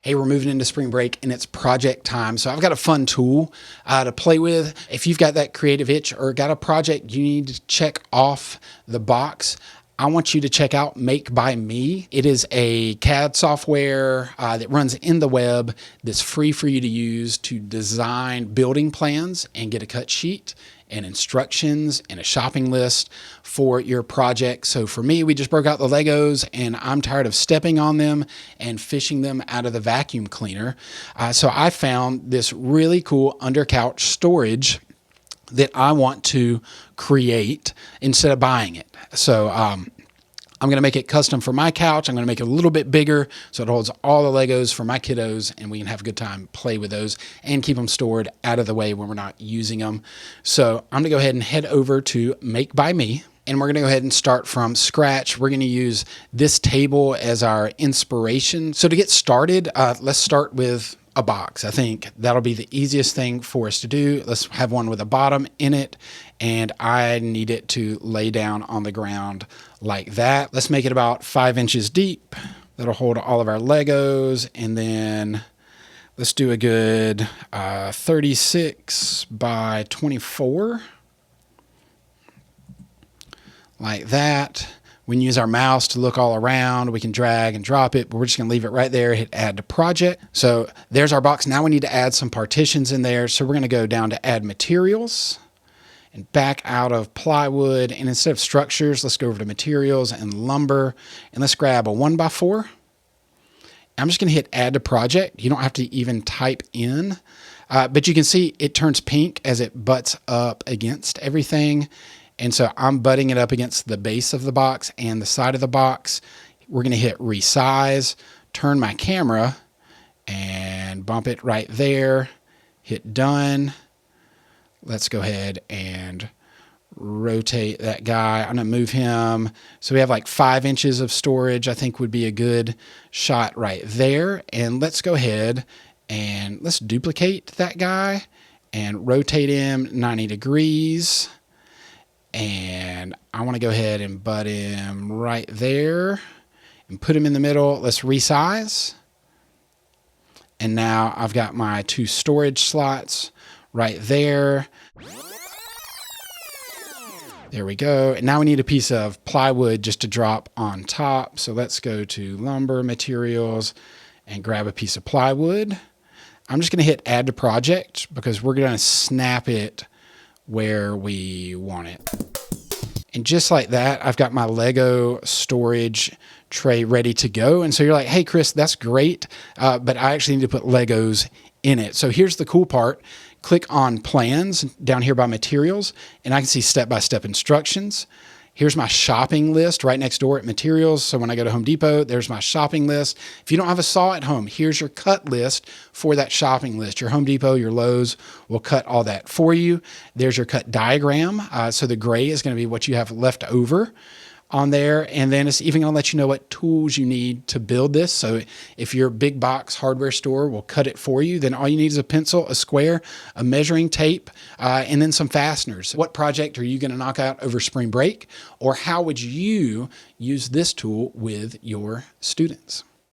Hey, we're moving into spring break and it's project time. So I've got a fun tool to play with. If you've got that creative itch or got a project you need to check off the box, I want you to check out MakeByMe. It is a CAD software that runs in the web that's free for you to use to design building plans and get a cut sheet and instructions and a shopping list for your project. So for me, we just broke out the Legos and I'm tired of stepping on them and fishing them out of the vacuum cleaner. So I found this really cool under couch storage that I want to create instead of buying it. So I'm going to make it custom for my couch. I'm going to make it a little bit bigger so it holds all the Legos for my kiddos and we can have a good time play with those and keep them stored out of the way when we're not using them. So I'm going to go ahead and head over to MakeByMe. And we're going to go ahead and start from scratch. We're going to use this table as our inspiration. So to get started, let's start with a box. I think that'll be the easiest thing for us to do. Let's have one with a bottom in it, and I need it to lay down on the ground like that. Let's make it about 5 inches deep. That'll hold all of our Legos, and then let's do a good 36 by 24. Like that. We can use our mouse to look all around. We can drag and drop it, but we're just going to leave it right there, hit add to project. So there's our box. Now we need to add some partitions in there. So we're going to go down to add materials and back out of plywood. And instead of structures, let's go over to materials and lumber. And let's grab a 1x4. I'm just going to hit add to project. You don't have to even type in, but you can see it turns pink as it butts up against everything. And so I'm butting it up against the base of the box and the side of the box. We're going to hit resize, turn my camera and bump it right there. Hit done. Let's go ahead and rotate that guy. I'm going to move him. So we have like 5 inches of storage, I think would be a good shot right there. And let's go ahead and let's duplicate that guy and rotate him 90 degrees. And I want to go ahead and butt him right there and put him in the middle. Let's resize. And now I've got my 2 storage slots right there. There we go. And now we need a piece of plywood just to drop on top. So let's go to lumber materials and grab a piece of plywood. I'm just going to hit add to project because we're going to snap it where we want it. And just like that, I've got my Lego storage tray ready to go. And so you're like, hey, Chris, that's great, but I actually need to put Legos in it. So here's the cool part. Click on plans down here by materials, and I can see step-by-step instructions. Here's my shopping list right next door at materials. So when I go to Home Depot, there's my shopping list. If you don't have a saw at home, here's your cut list for that shopping list. Your Home Depot, your Lowe's will cut all that for you. There's your cut diagram. So the gray is going to be what you have left over on there. And then it's even going to let you know what tools you need to build this. So if your big box hardware store will cut it for you, then all you need is a pencil, a square, a measuring tape, and then some fasteners. What project are you going to knock out over spring break? Or how would you use this tool with your students?